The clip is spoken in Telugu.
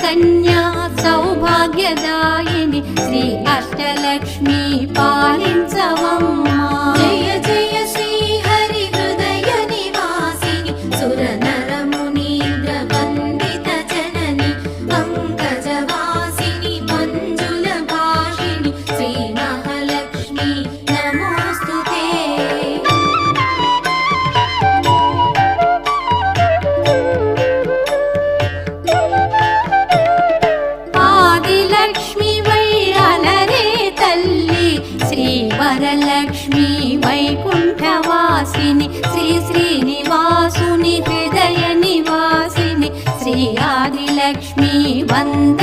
కన్యా సౌభాగ్యదాయిని శ్రీ అష్టలక్ష్మి పాలించవమ్మా. జయ జయ శ్రీ హరి హృదయ నివాసిని సుర నర మునీంద్ర వందిత జనని పంకజవాసిని మంజుల భాషిణి శ్రీ మహాలక్ష్మి నమోస్తుతే. ఆదిలక్ష్మి వైరలరే తల్లి శ్రీ వరలక్ష్మి వైకుంఠవాసిని శ్రీ శ్రీనివాసుని హృదయ నివాసిని శ్రీ ఆదిలక్ష్మి వంద